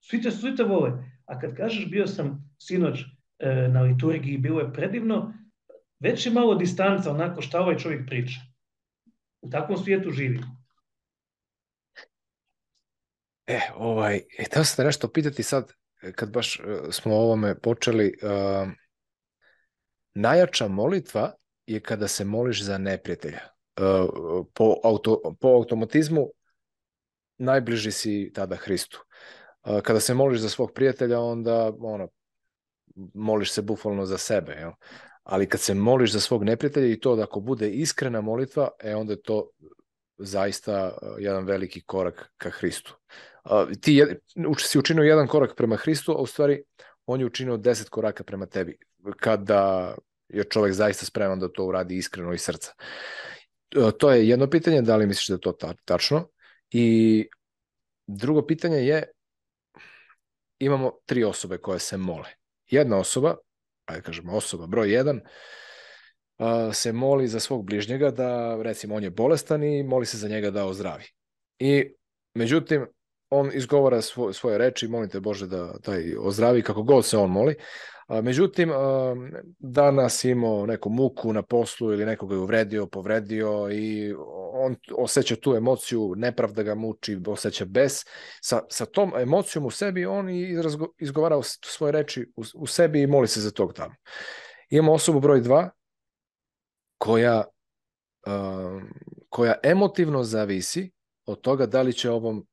Svi te vole. A kad kažeš bio sam sinoć na liturgiji, bilo je predivno, već je malo distanca onako šta ovaj čovjek priča. U takvom svijetu živi. Htio sam te nešto pitati sad, kad baš smo o ovome počeli. Najjača molitva je kada se moliš za neprijatelja. Po automatizmu najbliži si tada Hristu. Kada se moliš za svog prijatelja, onda moliš se bukvalno za sebe. Jel? Ali kad se moliš za svog neprijatelja i to da ako bude iskrena molitva, onda je to zaista jedan veliki korak ka Hristu. Ti si učinio jedan korak prema Hristu, a u stvari on je učinio 10 koraka prema tebi. Kada je čovjek zaista spreman da to uradi iskreno iz srca. To je jedno pitanje, da li misliš da je to tačno? I drugo pitanje je, imamo 3 osobe koje se mole. Jedna osoba, ajde kažemo osoba broj 1, se moli za svog bližnjega da, recimo, on je bolestan i moli se za njega da ozdravi. I međutim, on izgovara svoje reči, molim te Bože da taj ozdravi, kako god se on moli. Međutim, danas imao neku muku na poslu ili nekoga je uvredio, povredio i on osjeća tu emociju, nepravda ga muči, osjeća bes. Sa tom emocijom u sebi on izgovara svoje reči u sebi i moli se za tog tamo. Imamo osobu broj 2 koja emotivno zavisi od toga da li će ovom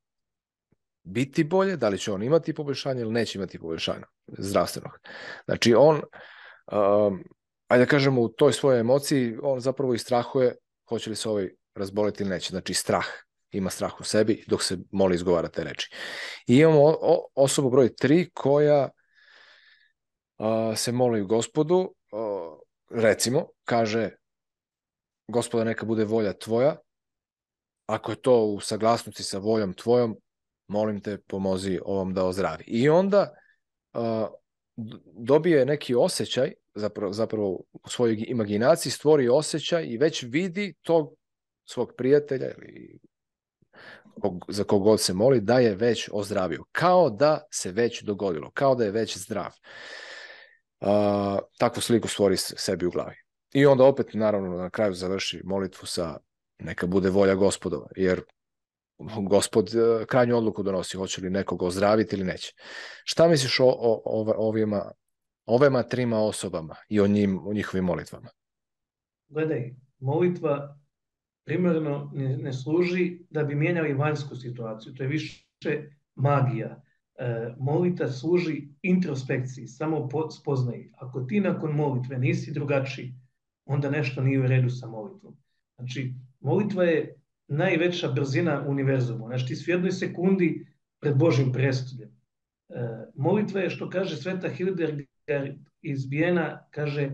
biti bolje, da li će on imati poboljšanje ili neće imati poboljšanja zdravstvenog. Znači on, ajde da kažemo, u toj svojoj emociji, on zapravo istrahuje hoće li se ovaj razboliti ili neće. Znači strah, ima strah u sebi dok se moli izgovara te reči. I imamo osobu broj 3 koja se moli Gospodu, recimo, kaže: Gospode, neka bude volja tvoja, ako je to u saglasnosti sa voljom tvojom, molim te, pomozi ovom da ozdravi. I onda dobije neki osjećaj, zapravo u svojoj imaginaciji stvori osjećaj i već vidi tog svog prijatelja ili za kog god se moli, da je već ozdravio. Kao da se već dogodilo, kao da je već zdrav. Takvu sliku stvori sebi u glavi. I onda opet, naravno, na kraju završi molitvu sa neka bude volja Gospodova, jer Gospod krajnju odluku donosi, hoće li nekog ozdraviti ili neće. Šta misliš o ovima 3 osobama i o njihovim molitvama? Gledaj, molitva primarno ne služi da bi mijenjali vanjsku situaciju. To je više magija. Molitva služi introspekciji, samo spoznaji. Ako ti nakon molitve nisi drugačiji, onda nešto nije u redu sa molitvom. Znači, molitva je najveća brzina univerzuma. Znači, ti si u jednoj sekundi pred Božim prestoljem. Molitva je, što kaže Sveta Hildegard iz Vijena, kaže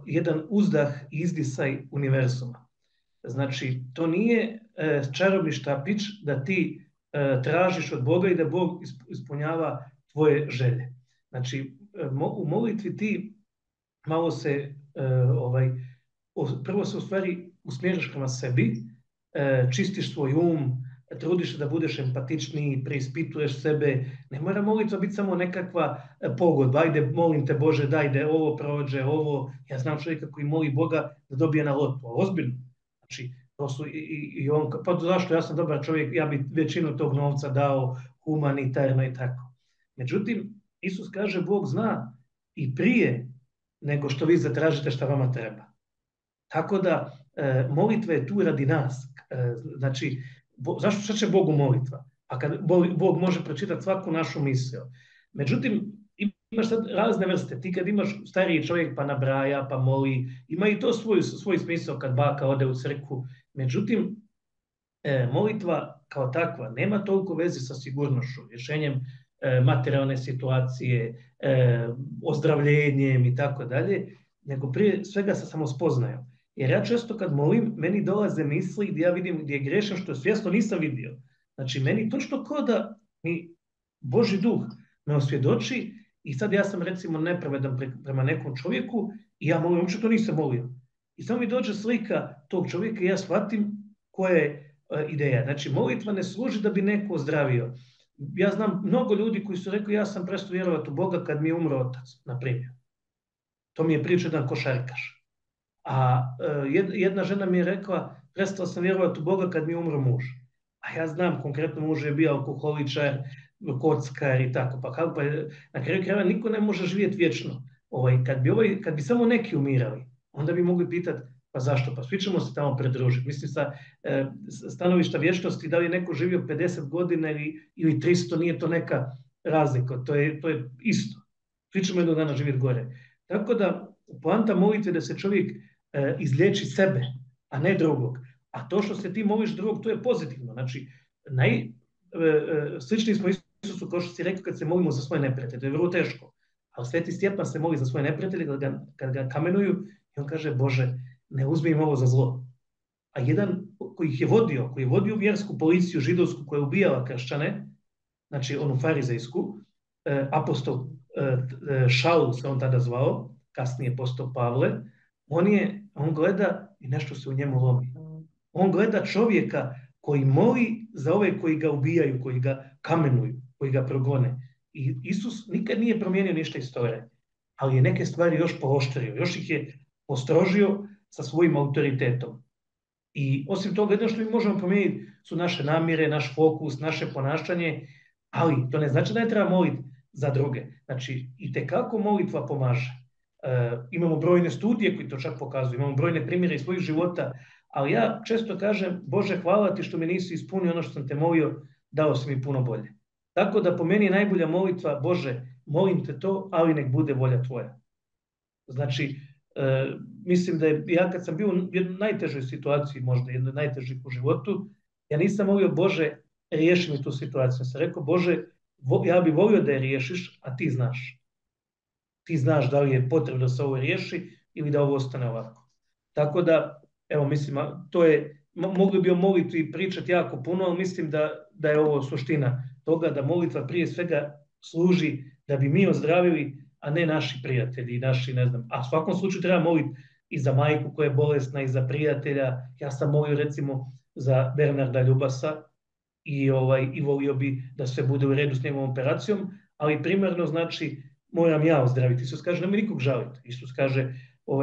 jedan uzdah i izdisaj univerzuma. Znači, to nije čarobni štapić da ti tražiš od Boga i da Bog ispunjava tvoje želje. Znači, u molitvi ti malo se, prvo se u stvari usmjeriš prema sebi, čistiš svoj trudiš se da budeš empatičniji, preispituješ sebe. Ne mora molitva biti samo nekakva pogodba. Ajde, molim te Bože, daj da ovo prođe, ovo. Ja znam čovjeka koji moli Boga da dobije na lotu. Ozbiljno. Znači, to su i on, pa zašto, ja sam dobar čovjek, ja bi većinu tog novca dao humanitarno i tako. Međutim, Isus kaže, Bog zna i prije nego što vi zatražite šta vama treba. Tako da molitva je tu radi nas. Znači, šta će Bogu molitva? A kad Bog može pročitati svaku našu misao. Međutim, imaš sad razne vrste. Ti kad imaš stariji čovjek pa nabraja, pa moli, ima i to svoj smisao kad baka ode u crkvu. Međutim, molitva kao takva nema toliko veze sa sigurnošću, rješenjem materijalne situacije, ozdravljenjem i tako dalje, nego prije svega sa samospoznajom. Jer ja često kad molim, meni dolaze misli gdje ja vidim gdje je grešan, što svjesno nisam vidio. Znači, meni točno kao da mi Božji duh me osvjedoči i sad ja sam recimo nepravedan prema nekom čovjeku i ja molim, uopće to nisam molio. I samo mi dođe slika tog čovjeka i ja shvatim koja je ideja. Znači, molitva ne služi da bi neko ozdravio. Ja znam mnogo ljudi koji su rekli ja sam prestao vjerovati u Boga kad mi je umro otac, na primjer. To mi je pričao jedan košarkaš. A jedna žena mi je rekla prestao sam vjerovati u Boga kad mi je umro muž. A ja znam, konkretno muž je bio alkoholičar, kockar i tako. Pa kako, pa na kraju krajeva niko ne može živjeti vječno. Kad bi samo neki umirali, onda bi mogli pitati pa zašto? Pa svi ćemo se tamo predružiti. Mislim, sa stanovišta vječnosti, da li je neko živio 50 godina ili 300, nije to neka razlika. To je isto. Svi ćemo jednog dana živjeti gore. Tako da, poanta molitve je da se čovjek izliječi sebe, a ne drugog. A to što se ti moliš drugog, to je pozitivno. Znači, slični smo Isusu, kao što si rekao, kad se molimo za svoje neprijatelje. To je vrlo teško. Ali Sveti Stjepan se moli za svoje neprijatelje kad ga kamenuju i on kaže, Bože, ne uzmi im ovo za zlo. A jedan koji je vodio vjersku policiju židovsku koja je ubijala kršćane, znači onu farizejsku, apostol Šaul se on tada zvao, kasnije postao Pavle, on gleda i nešto se u njemu lomi. On gleda čovjeka koji moli za ove koji ga ubijaju, koji ga kamenuju, koji ga progone. I Isus nikad nije promijenio ništa istorije, ali je neke stvari još pooštrio, još ih je postrožio sa svojim autoritetom. I osim toga, jedno što mi možemo promijeniti su naše namjere, naš fokus, naše ponašanje, ali to ne znači da ne treba moliti za druge. Znači, itekako molitva pomaže. Imamo brojne studije koji to čak pokazuju, imamo brojne primjere iz svojih života, ali ja često kažem, Bože, hvala ti što mi nisi ispunio ono što sam te molio, dao si mi puno bolje. Tako da po meni je najbolja molitva, Bože, molim te to, ali nek bude volja tvoja. Znači, mislim da je, ja kad sam bio u jednoj najtežoj situaciji, možda jednoj najtežih u životu, ja nisam molio, Bože, riješi mi tu situaciju. Ja sam rekao, Bože, ja bih volio da je riješiš, a ti znaš. Ti znaš da li je potrebno da se ovo riješi ili da ovo ostane ovako. Tako da, evo, mislim, to je, mogli bi o molitvi pričati jako puno, ali mislim da je ovo suština toga, da molitva prije svega služi da bi mi ozdravili, a ne naši prijatelji, naši, ne znam. A u svakom slučaju treba moliti i za majku koja je bolesna, i za prijatelja. Ja sam molio recimo za Bernarda Ljubasa i volio bi da sve bude u redu s njegovom operacijom, ali primarno znači moram ja ozdraviti. Isus kaže, nemoj nikog žaliti. Isus kaže,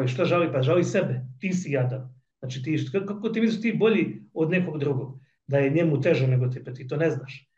šta žali? Pa žali sebe, ti si jadan. Znači, kako ti misliš ti bolji od nekog drugog? Da je njemu teže nego ti, pa ti to ne znaš.